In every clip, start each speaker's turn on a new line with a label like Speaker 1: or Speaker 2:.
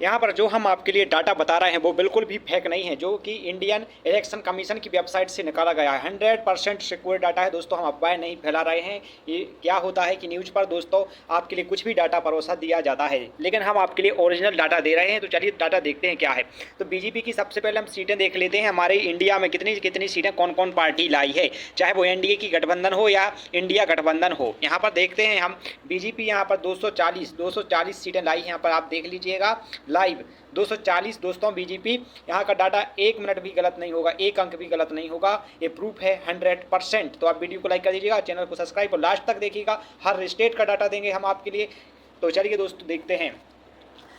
Speaker 1: यहाँ पर जो हम आपके लिए डाटा बता रहे हैं वो बिल्कुल भी फेक नहीं है, जो कि इंडियन इलेक्शन कमीशन की वेबसाइट से निकाला गया है। 100% सिक्योर डाटा है दोस्तों, हम अफवाह नहीं फैला रहे हैं। ये क्या होता है कि न्यूज़ पर दोस्तों आपके लिए कुछ भी डाटा परोसा दिया जाता है, लेकिन हम आपके लिए ओरिजिनल डाटा दे रहे हैं। तो चलिए डाटा देखते हैं क्या है। तो बीजेपी की सबसे पहले हम सीटें देख लेते हैं। हमारे इंडिया में कितनी कितनी सीटें कौन कौन पार्टी लाई है, चाहे वो एनडीए की गठबंधन हो या इंडिया गठबंधन हो। यहाँ पर देखते हैं हम, बीजेपी यहाँ पर 240 सीटें लाई है। यहाँ पर आप देख लीजिएगा लाइव 240 दोस्तों बीजेपी। यहाँ का डाटा 1 मिनट भी गलत नहीं होगा, 1 अंक भी गलत नहीं होगा, ये प्रूफ है 100%। तो आप वीडियो को लाइक कर दीजिएगा, चैनल को सब्सक्राइब और लास्ट तक देखिएगा। हर स्टेट का डाटा देंगे हम आपके लिए। तो चलिए दोस्तों देखते हैं।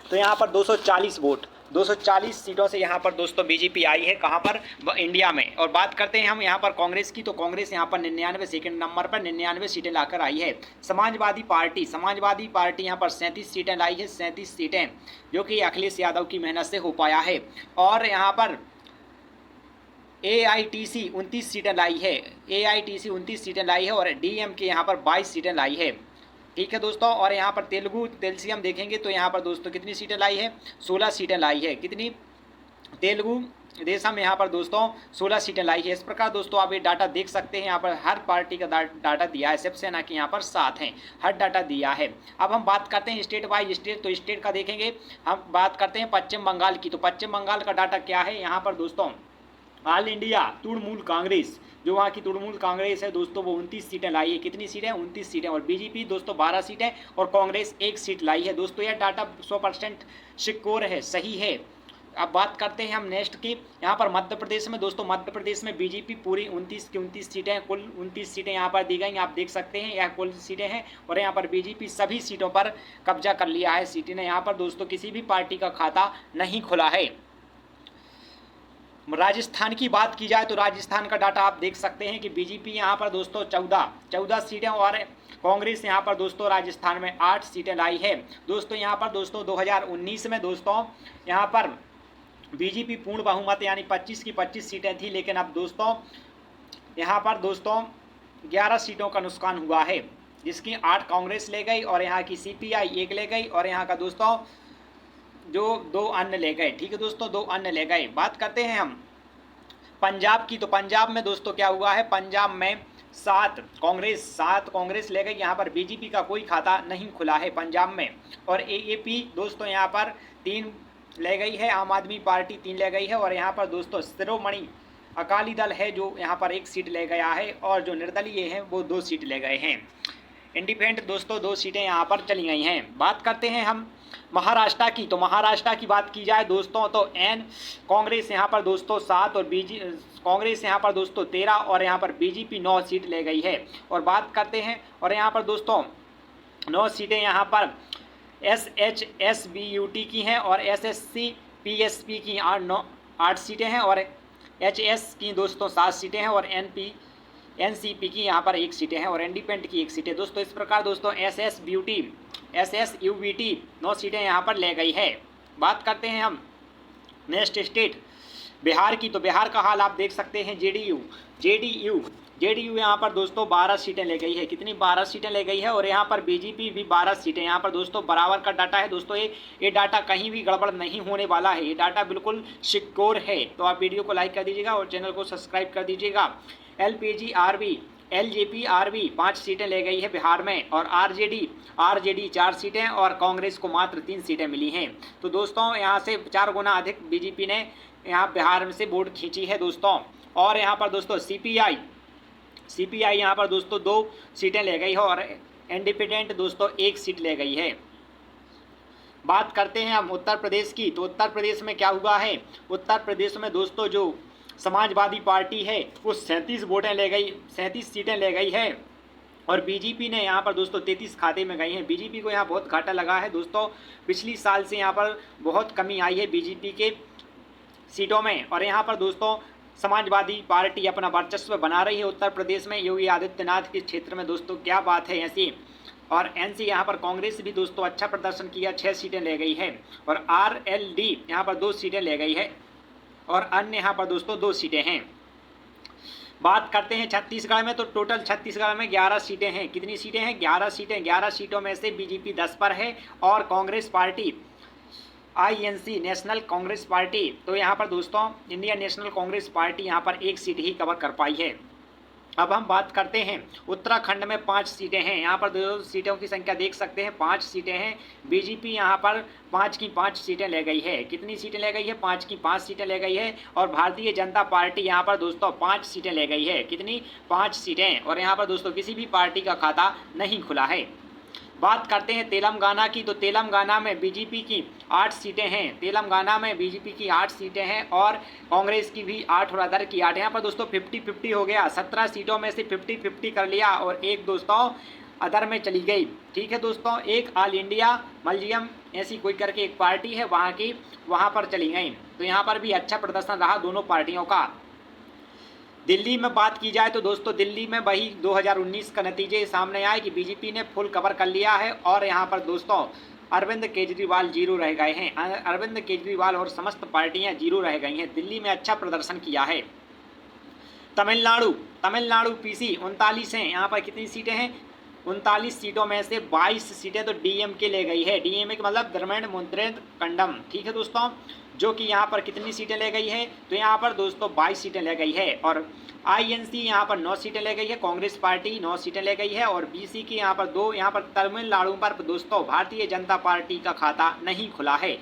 Speaker 1: तो यहाँ पर 240 वोट, 240 सीटों से यहाँ पर दोस्तों बीजेपी आई है। कहाँ पर? इंडिया में। और बात करते हैं हम यहाँ पर कांग्रेस की, तो कांग्रेस यहाँ पर 99 सेकंड नंबर पर 99 सीटें लाकर आई है। समाजवादी पार्टी यहाँ पर 37 सीटें लाई है, 37 सीटें, जो कि अखिलेश यादव की मेहनत से हो पाया है। और यहाँ पर AITC 29 सीटें लाई है, AITC 29 सीटें लाई है। और DMK यहाँ पर 22 सीटें लाई है। ठीक है दोस्तों। और यहाँ पर तेलुगु देखेंगे तो यहाँ पर दोस्तों कितनी सीटें लाई है? 16 सीटें लाई है। कितनी? तेलुगु देशम यहाँ पर दोस्तों 16 सीटें लाई है। इस प्रकार दोस्तों आप ये डाटा देख सकते हैं। यहाँ पर हर पार्टी का डाटा दिया है, शिवसेना के यहाँ पर 7 हैं, हर डाटा दिया है। अब हम बात करते हैं स्टेट बाई स्टेट। तो स्टेट का देखेंगे, हम बात करते हैं पश्चिम बंगाल की। तो पश्चिम बंगाल का डाटा क्या है? यहाँ पर दोस्तों ऑल इंडिया तृणमूल कांग्रेस, जो वहाँ की तृणमूल कांग्रेस है दोस्तों, वो 29 सीटें लाई है। कितनी सीटें? 29 सीटें। और बीजेपी दोस्तों 12 सीटें और कांग्रेस 1 सीट लाई है। दोस्तों यह डाटा 100% सिक्योर है, सही है। अब बात करते हैं हम नेक्स्ट की। यहाँ पर मध्य प्रदेश में दोस्तों, मध्य प्रदेश में बीजेपी पूरी 29 की 29 सीटें हैं, कुल 29 सीटें यहाँ पर दी गई, आप देख सकते हैं। यह कुल सीटें हैं और यहाँ पर बीजेपी सभी सीटों पर कब्जा कर लिया है। सीटें ने यहाँ पर दोस्तों किसी भी पार्टी का खाता नहीं खुला है। राजस्थान की बात की जाए तो राजस्थान का डाटा आप देख सकते हैं कि बीजेपी यहाँ पर दोस्तों 14 सीटें और कांग्रेस यहाँ पर दोस्तों राजस्थान में 8 सीटें लाई है। दोस्तों यहाँ पर दोस्तों 2019 में दोस्तों यहाँ पर बीजेपी पूर्ण बहुमत यानी 25 की 25 सीटें थी, लेकिन अब दोस्तों यहाँ पर दोस्तों 11 सीटों का नुकसान हुआ है, जिसकी 8 कांग्रेस ले गई और यहाँ की CPI 1 ले गई और यहाँ का दोस्तों जो 2 अन्य ले गए। ठीक है दोस्तों, 2 अन्य ले गए। बात करते हैं हम पंजाब की। तो पंजाब में दोस्तों क्या हुआ है? पंजाब में 7 कांग्रेस ले गई। यहाँ पर बीजेपी का कोई खाता नहीं खुला है पंजाब में। और AAP दोस्तों यहाँ पर 3 ले गई है, आम आदमी पार्टी 3 ले गई है। और यहाँ पर दोस्तों शिरोमणि अकाली दल है जो यहाँ पर 1 सीट ले गया है, और जो निर्दलीय हैं वो 2 सीट ले गए हैं। इंडिपेंडेंट दोस्तों 2 सीटें यहाँ पर चली गई हैं। बात करते हैं हम महाराष्ट्र की। तो महाराष्ट्र की बात की जाए दोस्तों तो कांग्रेस यहाँ पर दोस्तों 7 और कांग्रेस यहाँ पर दोस्तों 13 और यहाँ पर बीजेपी 9 सीट ले गई है। और बात करते हैं, और यहाँ पर दोस्तों 9 सीटें यहाँ पर SHSBUT की हैं और SSC PSP की 8 सीटें हैं और HS की दोस्तों 7 सीटें हैं और NCP की यहाँ पर 1 सीटें हैं और इंडिपेंडेंट की 1 सीट है दोस्तों। इस प्रकार दोस्तों SSUBT 9 सीटें यहाँ पर ले गई है। बात करते हैं हम नेक्स्ट स्टेट बिहार की। तो बिहार का हाल आप देख सकते हैं। जेडीयू यहाँ पर दोस्तों 12 सीटें ले गई है। कितनी? 12 सीटें ले गई है। और यहाँ पर बीजेपी भी 12 सीटें। यहाँ पर दोस्तों बराबर का डाटा है दोस्तों। ये डाटा कहीं भी गड़बड़ नहीं होने वाला है, ये डाटा बिल्कुल सिक्योर है। तो आप वीडियो को लाइक कर दीजिएगा और चैनल को सब्सक्राइब कर दीजिएगा। LJP-RB 5 सीटें ले गई है बिहार में और RJD 4 सीटें और कांग्रेस को मात्र 3 सीटें मिली हैं। तो दोस्तों यहाँ से 4 गुना अधिक बीजेपी ने यहाँ बिहार में से वोट खींची है दोस्तों। और यहाँ पर दोस्तों CPI यहाँ पर दोस्तों 2 सीटें ले गई है और इंडिपेंडेंट दोस्तों 1 सीट ले गई है। बात करते हैं हम उत्तर प्रदेश की। तो उत्तर प्रदेश में क्या हुआ है? उत्तर प्रदेश में दोस्तों जो समाजवादी पार्टी है वो 37 सीटें ले गई है और बीजेपी ने यहाँ पर दोस्तों 33 खाते में गई हैं। बीजेपी को यहाँ बहुत घाटा लगा है दोस्तों। पिछली साल से यहाँ पर बहुत कमी आई है बीजेपी के सीटों में। और यहाँ पर दोस्तों समाजवादी पार्टी अपना वर्चस्व बना रही है उत्तर प्रदेश में योगी आदित्यनाथ के क्षेत्र में दोस्तों। क्या बात है ऐसी। और NC यहाँ पर कांग्रेस भी दोस्तों अच्छा प्रदर्शन किया, 6 सीटें ले गई है और RLD यहाँ पर 2 सीटें ले गई है और अन्य यहाँ पर दोस्तों 2 सीटें हैं। बात करते हैं छत्तीसगढ़ में। तो टोटल छत्तीसगढ़ में 11 सीटें हैं। कितनी सीटें हैं? 11 सीटें। 11 सीटों में से बीजेपी 10 पर है और Congress party INC national Congress party, तो यहाँ पर दोस्तों इंडियन नेशनल कांग्रेस पार्टी यहाँ पर एक सीट ही कवर कर पाई है। अब हम बात करते हैं उत्तराखंड में 5 सीटें हैं। यहाँ पर दो सीटों की संख्या देख सकते हैं, 5 सीटें हैं। बीजेपी यहाँ पर 5 की 5 सीटें ले गई है। कितनी सीटें ले गई है? 5 की 5 सीटें ले गई है। और भारतीय जनता पार्टी यहाँ पर दोस्तों 5 सीटें ले गई है। कितनी? 5 सीटें। और यहाँ पर दोस्तों किसी भी पार्टी का खाता नहीं खुला है। बात करते हैं तेलंगाना की, तो तेलंगाना में बीजेपी की 8 सीटें हैं। तेलंगाना में बीजेपी की 8 सीटें हैं और कांग्रेस की भी 8 और अदर की 8। यहाँ पर दोस्तों 50-50 हो गया। 17 सीटों में से 50-50 कर लिया और एक दोस्तों अदर में चली गई। ठीक है दोस्तों, एक ऑल इंडिया मलजियम ऐसी कोई करके एक पार्टी है वहाँ पर चली गई। तो यहाँ पर भी अच्छा प्रदर्शन रहा दोनों पार्टियों का। दिल्ली में बात की जाए तो दोस्तों दिल्ली में वही 2019 का नतीजे सामने आए कि बीजेपी ने फुल कवर कर लिया है और यहाँ पर दोस्तों अरविंद केजरीवाल जीरो रह गए हैं। अरविंद केजरीवाल और समस्त पार्टियां जीरो रह गई हैं। दिल्ली में अच्छा प्रदर्शन किया है। तमिलनाडु पीसी 39 हैं। यहाँ पर कितनी सीटें हैं? 39 सीटों में से 22 सीटें तो डीएमके ले गई है। डीएमके का मतलब धर्मेंद्र मुद्रेंद्र कंडम। ठीक है दोस्तों, जो कि यहाँ पर कितनी सीटें ले गई है? तो यहाँ पर दोस्तों 22 सीटें ले गई है। और INC यहाँ पर 9 सीटें ले गई है। कांग्रेस पार्टी 9 सीटें ले गई है और BC की यहाँ पर 2। यहाँ पर तमिलनाडु पर दोस्तों भारतीय जनता पार्टी का खाता नहीं खुला है।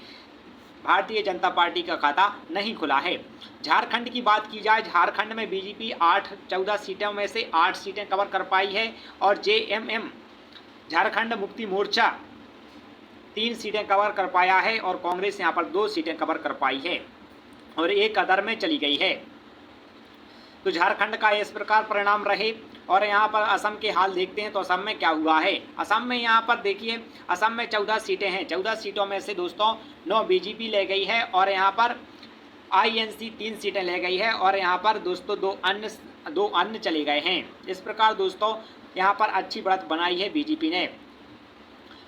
Speaker 1: भारतीय जनता पार्टी का खाता नहीं खुला है। झारखंड की बात की जाए, झारखंड में बीजेपी 14 सीटों में से 8 सीटें कवर कर पाई है और JMM झारखंड मुक्ति मोर्चा 3 सीटें कवर कर पाया है और कांग्रेस यहाँ पर 2 सीटें कवर कर पाई है और एक अदर में चली गई है। तो झारखंड का इस प्रकार परिणाम रहे। और यहाँ पर असम के हाल देखते हैं तो असम में क्या हुआ है। असम में यहाँ पर देखिए, असम में 14 सीटें हैं। 14 सीटों में से दोस्तों 9 बीजेपी ले गई है और यहाँ पर INC 3 सीटें ले गई है और यहाँ पर दोस्तों दो अन्य चले गए हैं। इस प्रकार दोस्तों यहाँ पर अच्छी बढ़त बनाई है बीजेपी ने।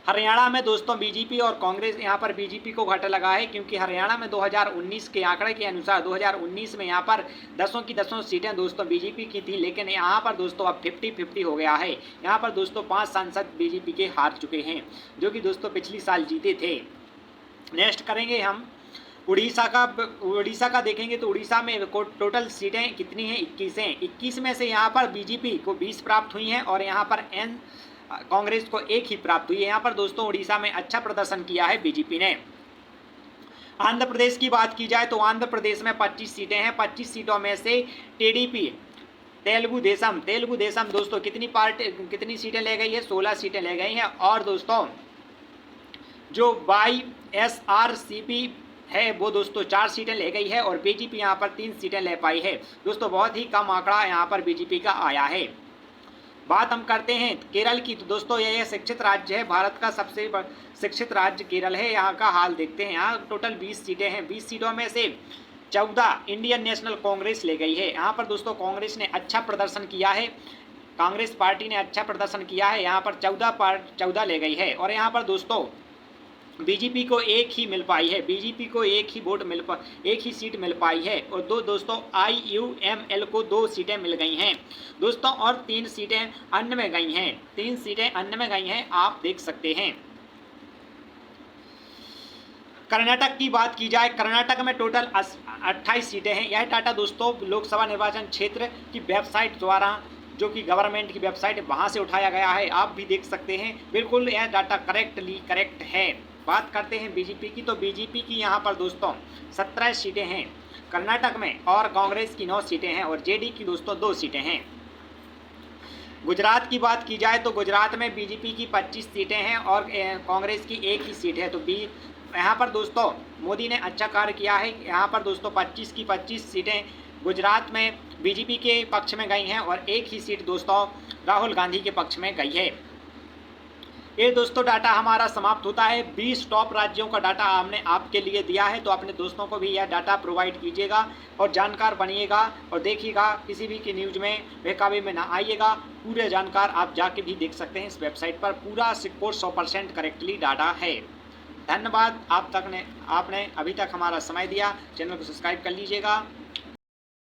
Speaker 1: हरियाणा में दोस्तों बीजेपी और कांग्रेस, यहाँ पर बीजेपी को घाटा लगा है क्योंकि हरियाणा में 2019 के आंकड़े के अनुसार 2019 में यहाँ पर 10 सीटें दोस्तों बीजेपी की थी, लेकिन यहाँ पर दोस्तों अब 50-50 हो गया है। यहाँ पर दोस्तों 5 सांसद बीजेपी के हार चुके हैं, जो कि दोस्तों पिछली साल जीते थे। नेक्स्ट करेंगे हम उड़ीसा का देखेंगे तो उड़ीसा में टोटल सीटें कितनी हैं? 21 हैं। 21 में से यहाँ पर बीजेपी को 20 प्राप्त हुई हैं और यहाँ पर कांग्रेस को 1 ही प्राप्त हुई है। यहाँ पर दोस्तों उड़ीसा में अच्छा प्रदर्शन किया है बीजेपी ने। आंध्र प्रदेश की बात की जाए तो आंध्र प्रदेश में 25 सीटें हैं। 25 सीटों में से TDP तेलुगु देशम दोस्तों कितनी सीटें ले गई है? 16 सीटें ले गई हैं। और दोस्तों जो YSRCP है वो दोस्तों 4 सीटें ले गई है और बीजेपी यहाँ पर 3 सीटें ले पाई है। दोस्तों बहुत ही कम आंकड़ा यहाँ पर बीजेपी का आया है। बात हम करते हैं केरल की, तो दोस्तों यह शिक्षित राज्य है, भारत का सबसे शिक्षित राज्य केरल है। यहाँ का हाल देखते हैं। यहाँ टोटल 20 सीटें हैं। 20 सीटों में से 14 इंडियन नेशनल कांग्रेस ले गई है। यहाँ पर दोस्तों कांग्रेस ने अच्छा प्रदर्शन किया है, कांग्रेस पार्टी ने अच्छा प्रदर्शन किया है। यहाँ पर 14 ले गई है और यहाँ पर दोस्तों बीजेपी को 1 ही मिल पाई है। बीजेपी को 1 ही सीट मिल पाई है और दोस्तों IUML को 2 सीटें मिल गई हैं दोस्तों और 3 सीटें अन्य में गई हैं। 3 सीटें अन्य में गई हैं, आप देख सकते हैं। कर्नाटक की बात की जाए, कर्नाटक में टोटल 28 सीटें हैं। यह डाटा दोस्तों लोकसभा निर्वाचन क्षेत्र की वेबसाइट द्वारा, जो कि गवर्नमेंट की वेबसाइट है, वहाँ से उठाया गया है। आप भी देख सकते हैं। बिल्कुल यह डाटा करेक्ट है। बात करते हैं बीजेपी की, तो बीजेपी की यहाँ पर दोस्तों 17 सीटें हैं कर्नाटक में और कांग्रेस की 9 सीटें हैं और जेडी की दोस्तों 2 सीटें हैं। गुजरात की बात की जाए तो गुजरात में बीजेपी की 25 सीटें हैं और कांग्रेस की 1 ही सीट है। तो यहाँ पर दोस्तों मोदी ने अच्छा कार्य किया है। यहाँ पर दोस्तों 25 की 25 सीटें गुजरात में बीजेपी के पक्ष में गई हैं और 1 ही सीट दोस्तों राहुल गांधी के पक्ष में गई है। ये दोस्तों डाटा हमारा समाप्त होता है। 20 टॉप राज्यों का डाटा हमने आपके लिए दिया है, तो अपने दोस्तों को भी यह डाटा प्रोवाइड कीजिएगा और जानकार बनिएगा और देखिएगा, किसी भी की न्यूज़ में बहकावे में ना आइएगा। पूरे जानकार आप जाके भी देख सकते हैं इस वेबसाइट पर। पूरा सिक्योर 100% करेक्टली डाटा है। धन्यवाद। आपने अभी तक हमारा समय दिया। चैनल को सब्सक्राइब कर लीजिएगा।